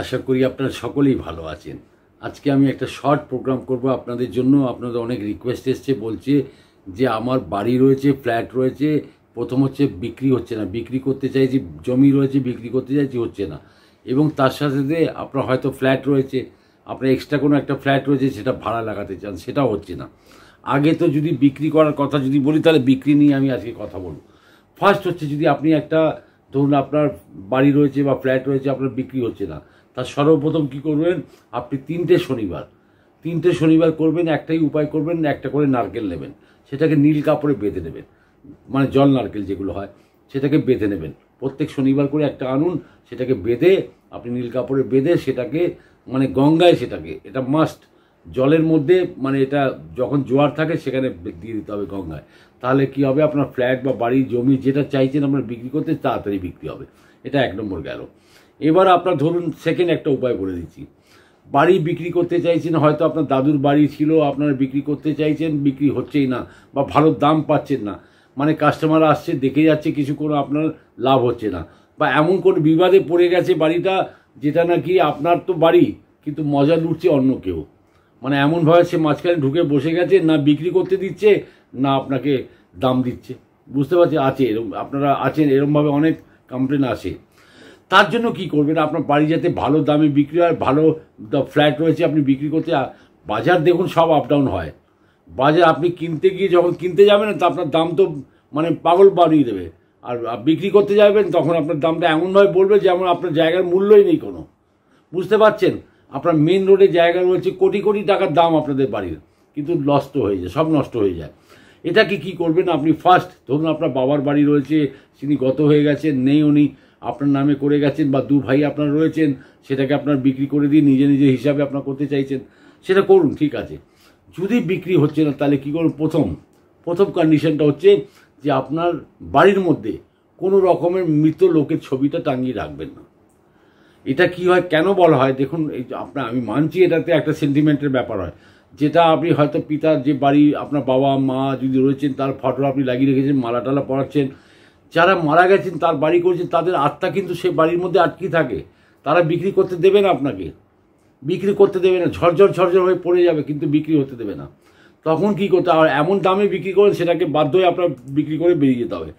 আশা করি আপনারা সকলেই ভালো আছেন। আজকে আমি একটা শর্ট প্রোগ্রাম করব আপনাদের জন্য। আপনাদের অনেক রিকোয়েস্ট এসছে, বলছে যে আমার বাড়ি রয়েছে, ফ্ল্যাট রয়েছে, প্রথম হচ্ছে বিক্রি হচ্ছে না, বিক্রি করতে চাইছি, জমি রয়েছে বিক্রি করতে চাইছি, হচ্ছে না। এবং তার সাথে সাথে আপনার হয়তো ফ্ল্যাট রয়েছে, আপনার এক্সট্রা কোনো একটা ফ্ল্যাট রয়েছে, সেটা ভাড়া লাগাতে চান, সেটাও হচ্ছে না। আগে তো যদি বিক্রি করার কথা যদি বলি, তাহলে বিক্রি নিয়ে আমি আজকে কথা বলব। ফার্স্ট হচ্ছে, যদি আপনি একটা ধরুন আপনার বাড়ি রয়েছে বা ফ্ল্যাট রয়েছে, আপনার বিক্রি হচ্ছে না, তার সর্বপ্রথম কী করবেন, আপনি তিনটে শনিবার করবেন। একটাই উপায় করবেন, একটা করে নারকেল নেবেন, সেটাকে নীল কাপড়ে বেঁধে নেবেন, মানে জল নারকেল যেগুলো হয় সেটাকে বেঁধে নেবেন। প্রত্যেক শনিবার করে একটা আনুন, সেটাকে বেঁধে আপনি নীল কাপড়ে বেঁধে সেটাকে মানে গঙ্গায়, সেটাকে এটা মাস্ট জলের মধ্যে, মানে এটা যখন জোয়ার থাকে সেখানে দিয়ে দিতে হবে গঙ্গায়। তাহলে কি হবে, আপনার ফ্ল্যাট বা বাড়ি জমি যেটা চাইছেন আপনার বিক্রি করতে, তাড়াতাড়ি বিক্রি হবে। এটা এক নম্বর গেল। এবার আপনার ধরুন সেকেন্ড একটা উপায় বলে দিচ্ছি। বাড়ি বিক্রি করতে চাইছেন, হয়তো আপনার দাদুর বাড়ি ছিল, আপনারা বিক্রি করতে চাইছেন, বিক্রি হচ্ছেই না বা ভালো দাম পাচ্ছেন না, মানে কাস্টমার আসছে দেখে যাচ্ছে, কিছু কোনো আপনার লাভ হচ্ছে না, বা এমন কোনো বিবাদে পড়ে গেছে বাড়িটা, যেটা নাকি আপনার তো বাড়ি কিন্তু মজা লুটছে অন্য কেউ, মানে এমনভাবে সে মাঝখানে ঢুকে বসে গেছে, না বিক্রি করতে দিচ্ছে না আপনাকে দাম দিচ্ছে। বুঝতে পারছি, আছে এরকম, আপনারা আছেন এরকমভাবে, অনেক কমপ্লেন আসে। তার জন্য কি করবেন, আপনার বাড়ি যাতে ভালো দামে বিক্রি হয়, ভালো ফ্ল্যাট রয়েছে আপনি বিক্রি করতে, বাজার দেখুন সব আপ ডাউন হয়। বাজার আপনি কিনতে গিয়ে যখন কিনতে যাবেন, তো আপনার দাম তো মানে পাগল বাড়িয়ে দেবে, আর বিক্রি করতে যাবেন তখন আপনার দামটা এমনভাবে বলবে যেমন আপনার জায়গার মূল্যই নেই কোনো। বুঝতে পারছেন, আপনার মেন রোডে জায়গা রয়েছে, কোটি কোটি টাকার দাম আপনাদের বাড়ির, কিন্তু নষ্ট হয়ে যায়, সব নষ্ট হয়ে যায়। এটাকে কি করবেন, আপনি ফার্স্ট ধরুন আপনার বাবার বাড়ি রয়েছে, তিনি গত হয়ে গেছেন, নেই উনি আপনার নামে করে গেছেন, বা দু ভাই আপনার রয়েছেন, সেটাকে আপনার বিক্রি করে দিয়ে নিজে নিজে হিসাবে আপনার করতে চাইছেন, সেটা করুন, ঠিক আছে। যদি বিক্রি হচ্ছে না, তাহলে কী করুন, প্রথম কন্ডিশনটা হচ্ছে যে আপনার বাড়ির মধ্যে কোনো রকমের মৃত লোকের ছবিটা টাঙিয়ে রাখবেন না। এটা কি হয়, কেন বলা হয় দেখুন, এই আপনার, আমি মানছি এটাতে একটা সেন্টিমেন্টের ব্যাপার হয়, যেটা আপনি হয়তো পিতার যে বাড়ি, আপনার বাবা মা যদি রয়েছেন তার ফটো আপনি লাগিয়ে রেখেছেন, মালা টালা পরাচ্ছেন, যারা মারা গেছেন তার বাড়ি করেছেন, তাদের আত্মা কিন্তু সে বাড়ির মধ্যে আটকে থাকে, তারা বিক্রি করতে দেবে না, আপনাকে বিক্রি করতে দেবে না, ঝরঝর হয়ে পড়ে যাবে, কিন্তু বিক্রি হতে দেবে না। তখন কি করতে হবে, এমন দামে বিক্রি করেন সেটাকে বাধ্য হয়ে আপনার বিক্রি করে বেরিয়ে যেতে হবে।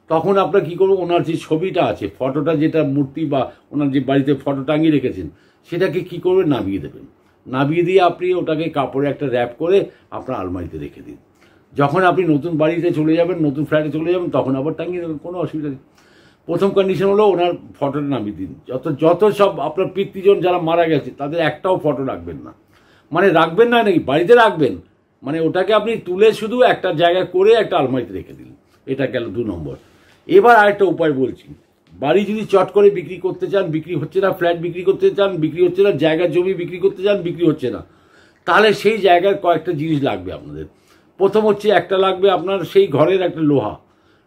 তখন আপনার কী করবো, ওনার যে ছবিটা আছে, ফটোটা, যেটা মূর্তি বা ওনার যে বাড়িতে ফটো টাঙিয়ে রেখেছেন, সেটাকে কি করবেন, নামিয়ে দেবেন। নামিয়ে দিয়ে আপনি ওটাকে কাপড়ে একটা র্যাপ করে আপনার আলমারিতে রেখে দিন। যখন আপনি নতুন বাড়িতে চলে যাবেন, নতুন ফ্ল্যাটে চলে যাবেন, তখন আবার টাঙিয়ে দেবেন, কোনো অসুবিধা নেই। প্রথম কন্ডিশন হলো ওনার ফটোটা নামিয়ে দিন। যত সব আপনার পিতৃজন যারা মারা গেছে, তাদের একটাও ফটো রাখবেন না, মানে রাখবেন না নাকি, বাড়িতে রাখবেন, মানে ওটাকে আপনি তুলে শুধু একটা জায়গায় করে একটা আলমারিতে রেখে দিন। এটা গেল 2 নম্বর। এবার আরেকটা উপায় বলছি। বাড়ি যদি চট করে বিক্রি করতে চান, বিক্রি হচ্ছে না, ফ্ল্যাট বিক্রি করতে চান, বিক্রি হচ্ছে না, জায়গা জমি বিক্রি করতে চান, বিক্রি হচ্ছে না, তাহলে সেই জায়গার কয়েকটা জিনিস লাগবে আপনাদের। প্রথম হচ্ছে, একটা লাগবে আপনার সেই ঘরের একটা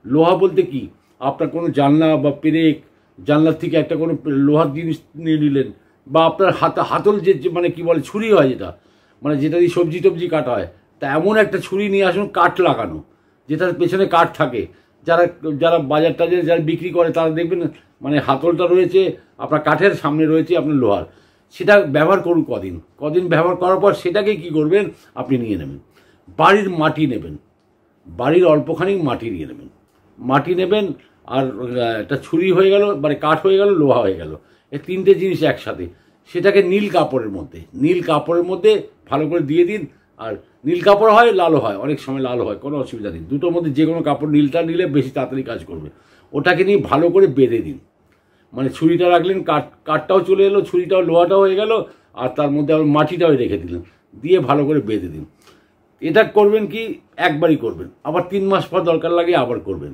লোহা বলতে কি, আপনার কোনো জানলা বা পেরেক, জানলার থেকে একটা কোনো লোহার জিনিস নিয়ে নিলেন, বা আপনার হাতল যে মানে কি বলে, ছুরি হয় যেটা, মানে যেটা দিয়ে সবজি টবজি কাটা হয়, তা এমন একটা ছুরি নিয়ে আসুন, কাঠ লাগানো, যেটার পেছনে কাঠ থাকে। যারা বাজার টাজারে যারা বিক্রি করে, তারা দেখবেন মানে হাতলটা রয়েছে আপনার কাঠের, সামনে রয়েছে আপনার লোহার। সেটা ব্যবহার করুন কদিন ব্যবহার করার পর সেটাকে কি করবেন, আপনি নিয়ে নেবেন। বাড়ির মাটি নেবেন, বাড়ির অল্পখানি মাটি নিয়ে নেবেন, মাটি নেবেন, আর একটা ছুরি হয়ে গেল, মানে কাঠ হয়ে গেল, লোহা হয়ে গেল, এই তিনটে জিনিস একসাথে, সেটাকে নীল কাপড়ের মধ্যে ভালো করে দিয়ে দিন। আর নীল কাপড় হয়, লালও হয়, অনেক সময় লাল হয়, কোনো অসুবিধা নেই, দুটোর মধ্যে যে কোনো কাপড়, নীলটা নিলে বেশি তাড়াতাড়ি কাজ করবে। ওটাকে নিয়ে ভালো করে বেঁধে দিন, মানে ছুরিটা রাখলেন, কাঠটাও চলে এলো, ছুরিটাও লোহাটাও হয়ে গেল, আর তার মধ্যে আবার মাটিটাও রেখে দিলেন, দিয়ে ভালো করে বেঁধে দিন। এটা করবেন কি, একবারই করবেন, আবার 3 মাস পর দরকার লাগে আবার করবেন।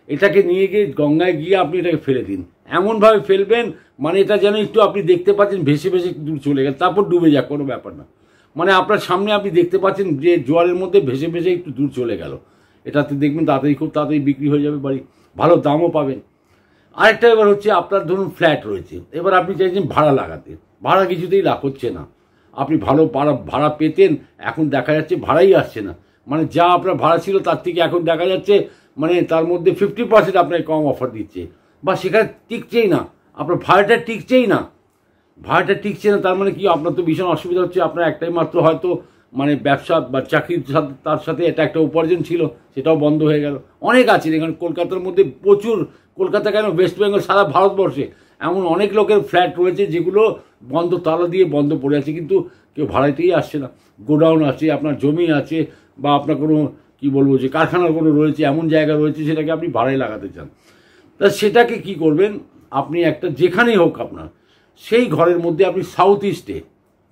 এটাকে নিয়ে গিয়ে গঙ্গায় গিয়ে আপনি এটাকে ফেলে দিন, এমনভাবে ফেলবেন মানে এটা যেন একটু আপনি দেখতে পাচ্ছেন ভেসে ভেসে দূর চলে গেল, তারপর ডুবে যাক, কোনো ব্যাপার না, মানে আপনার সামনে আপনি দেখতে পাচ্ছেন যে জোয়ারের মধ্যে ভেসে ভেসে একটু দূর চলে গেল। এটাতে দেখবেন খুব তাড়াতাড়ি বিক্রি হয়ে যাবে বাড়ি, ভালো দামও পাবেন। আরেকটা এবার হচ্ছে, আপনার ধরুন ফ্ল্যাট রয়েছে, এবার আপনি চাইছেন ভাড়া লাগাতে, ভাড়া কিছুতেই হচ্ছে না, আপনি ভালো ভাড়া পেতেন, এখন দেখা যাচ্ছে ভাড়াই আসছে না, মানে যা আপনার ভাড়া ছিল তার থেকে এখন দেখা যাচ্ছে মানে তার মধ্যে 50% আপনাকে কম অফার দিচ্ছে, বা সেখানে টিকছেই না, আপনার ভাড়াটা টিকছেই না। ভাড়াটা টিকছে না, তার মানে কি আপনার তো ভীষণ অসুবিধা হচ্ছে। আপনার একটাই মাত্র হয়তো মানে ব্যবসা বা চাকরির সাথে তার সাথে এটা একটা উপার্জন ছিল, সেটাও বন্ধ হয়ে গেল। অনেক আছে এখানে কলকাতার মধ্যে প্রচুর, কলকাতা কেন ওয়েস্ট বেঙ্গল সারা ভারতবর্ষে এমন অনেক লোকের ফ্ল্যাট রয়েছে যেগুলো বন্ধ, তালা দিয়ে বন্ধ পড়ে আছে, কিন্তু কেউ ভাড়াতেই আসছে না। গোডাউন আছে, আপনার জমি আছে, বা আপনার কোনো কি বলবো যে কারখানার কোনো রয়েছে, এমন জায়গা রয়েছে সেটাকে আপনি ভাড়ায় লাগাতে চান। তা সেটাকে কি করবেন, আপনি একটা যেখানেই হোক আপনার সেই ঘরের মধ্যে আপনি সাউথ ইস্টে,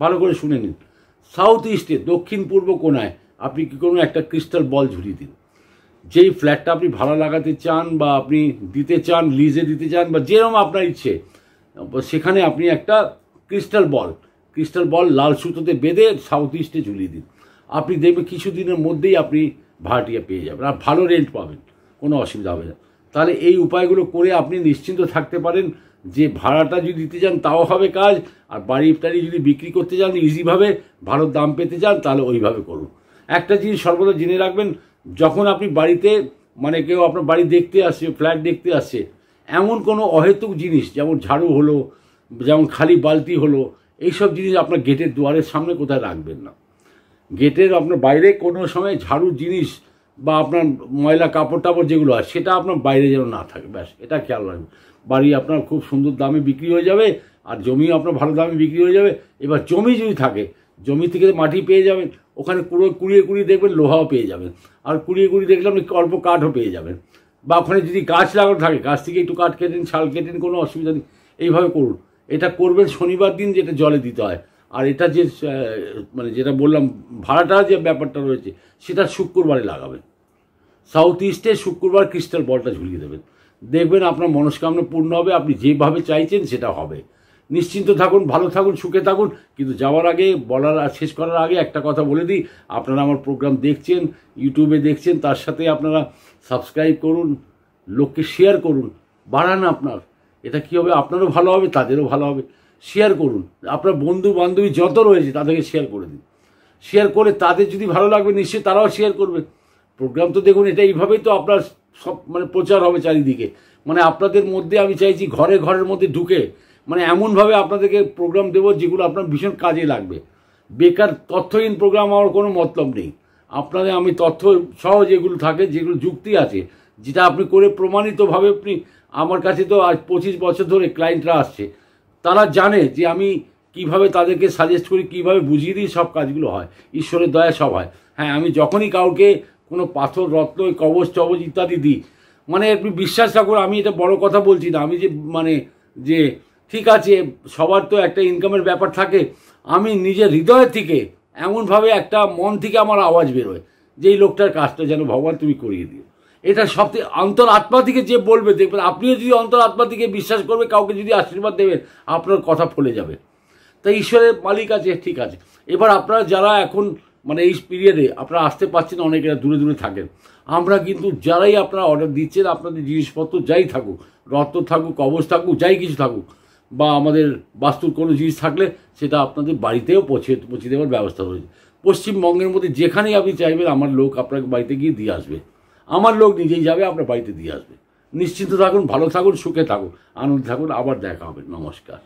ভালো করে শুনে নিন, সাউথ ইস্টে দক্ষিণ পূর্ব কোণায় আপনি কি করুন, একটা ক্রিস্টাল বল ঝুলিয়ে দিন। যেই ফ্ল্যাটটা আপনি ভাড়া লাগাতে চান বা আপনি দিতে চান, লিজে দিতে চান, বা যেরকম আপনার ইচ্ছে, সেখানে আপনি একটা ক্রিস্টাল বল লাল সুতোতে বেঁধে সাউথ ইস্টে ঝুলিয়ে দিন। আপনি দেখবেন কিছুদিনের মধ্যেই আপনি ভাড়াটিয়া পেয়ে যাবেন, আর ভালো রেন্ট পাবেন, কোনো অসুবিধা হবে না। তাহলে এই উপায়গুলো করে আপনি নিশ্চিন্ত থাকতে পারেন যে ভাড়াটা যদি দিতে চান তাও হবে কাজ, আর বাড়ি টাড়ি যদি বিক্রি করতে চান ইজিভাবে ভালো দাম পেতে চান তাহলে ওইভাবে করুন। একটা জিনিস সর্বদা জেনে রাখবেন, যখন আপনি বাড়িতে মানে কেউ আপনার বাড়ি দেখতে আসছে, ফ্ল্যাট দেখতে আসছে, এমন কোনো অহেতুক জিনিস যেমন ঝাড়ু হলো, যেমন খালি বালতি হলো, এইসব জিনিস আপনার গেটের দুয়ারের সামনে কোথায় রাখবেন না। গেটের আপনার বাইরে কোনো সময় ঝাড়ুর জিনিস বা আপনার ময়লা কাপড় টাপড় যেগুলো হয় সেটা আপনার বাইরে যেন না থাকে, ব্যাস এটা খেয়াল রাখবেন। বাড়ি আপনার খুব সুন্দর দামে বিক্রি হয়ে যাবে, আর জমিও আপনার ভালো দামে বিক্রি হয়ে যাবে। এবার জমি যদি থাকে, জমি থেকে মাটি পেয়ে যাবেন, ওখানে কুড়িয়ে দেখবেন লোহাও পেয়ে যাবেন, আর কুড়িয়ে দেখলে আপনি অল্প কাঠও পেয়ে যাবেন। বা ওখানে যদি গাছ লাগানো থাকে, গাছ থেকে একটু কাঠ কেটেন, ছাল কেটেন, কোনো অসুবিধা নেই। এইভাবে করুন। এটা করবেন শনিবার দিন, যেটা জলে দিতে হয়। আর এটা যে মানে যেটা বললাম ভাড়াটা যে ব্যাপারটা রয়েছে, সেটা শুক্রবারে লাগাবেন। সাউথ ইস্টে শুক্রবার ক্রিস্টাল বলটা ঝুলিয়ে দেবেন, দেখবেন আপনার মনস্কামনা পূর্ণ হবে, আপনি যেভাবে চাইছেন সেটা হবে। নিশ্চিন্ত থাকুন, ভালো থাকুন, সুখে থাকুন। কিন্তু যাওয়ার আগে শেষ করার আগে একটা কথা বলে দিই, আপনারা আমার প্রোগ্রাম দেখছেন, ইউটিউবে দেখছেন, তার সাথে আপনারা সাবস্ক্রাইব করুন, লোককে শেয়ার করুন, বাড়ান আপনার। এটা কী হবে, আপনারও ভালো হবে, তাদেরও ভালো হবে। শেয়ার করুন, আপনার বন্ধু বান্ধবী যত রয়েছে তাদেরকে শেয়ার করে দিন। শেয়ার করে তাদের যদি ভালো লাগবে নিশ্চয়ই তারাও শেয়ার করবে। প্রোগ্রাম তো দেখুন, এটা এইভাবেই তো আপনার সব মানে প্রচার হবে চারিদিকে। মানে আপনাদের মধ্যে আমি চাইছি ঘরের মধ্যে ঢুকে মানে এমনভাবে আপনাদেরকে প্রোগ্রাম দেবো যেগুলো আপনার ভীষণ কাজে লাগবে। বেকার তথ্যহীন প্রোগ্রাম আমার কোনো মতলব নেই। আপনাদের আমি তথ্য সহ যেগুলো থাকে, যেগুলো যুক্তি আছে, যেটা আপনি করে প্রমাণিতভাবে আপনি, আমার কাছে তো আজ 25 বছর ধরে ক্লায়েন্টরা আসছে, তারা জানে যে আমি কিভাবে তাদেরকে সাজেস্ট করি, কিভাবে বুঝিয়ে দিই, সব কাজগুলো হয় ঈশ্বরের দয়া, সব হয়। হ্যাঁ, আমি যখনই কাউকে কোনো পাথর, রত্ন, কবচ টবচ ইত্যাদি দিই, মানে আপনি বিশ্বাস রাখুন, আমি এটা বড় কথা বলছি না, আমি যে মানে যে ঠিক আছে সবার তো একটা ইনকামের ব্যাপার থাকে, আমি নিজের হৃদয় থেকে এমনভাবে একটা মন থেকে আমার আওয়াজ বেরোয় যে এই লোকটার কাজটা যেন ভগবান তুমি করিয়ে দিও। এটা সবথেকে অন্তর আত্মা থেকে যে বলবে, দেখবেন আপনিও যদি অন্তর আত্মা থেকে বিশ্বাস করবে, কাউকে যদি আশীর্বাদ দেবেন, আপনার কথা ফলে যাবে। তাই ঈশ্বরের মালিক আছে, ঠিক আছে। এবার আপনারা যারা এখন মানে এই পিরিয়ডে আপনারা আসতে পারছেন, অনেকেরা দূরে থাকেন, আমরা কিন্তু যারাই আপনারা অর্ডার দিচ্ছেন, আপনাদের জিনিসপত্র যাই থাকুক, রত্ন থাকুক, কবচ থাকুক, যাই কিছু থাকুক, বা আমাদের বাস্তুর কোনো জিনিস থাকলে সেটা আপনাদের বাড়িতেও পৌঁছে দেওয়ার ব্যবস্থা রয়েছে। পশ্চিমবঙ্গের মধ্যে যেখানেই আপনি চাইবেন, আমার লোক আপনাকে বাড়িতে গিয়ে দিয়ে আসবে, আমার লোক নিজেই যাবে আপনার বাড়িতে দিয়ে আসবে। নিশ্চিন্ত থাকুন, ভালো থাকুন, সুখে থাকুন, আনন্দে থাকুন। আবার দেখা হবে। নমস্কার।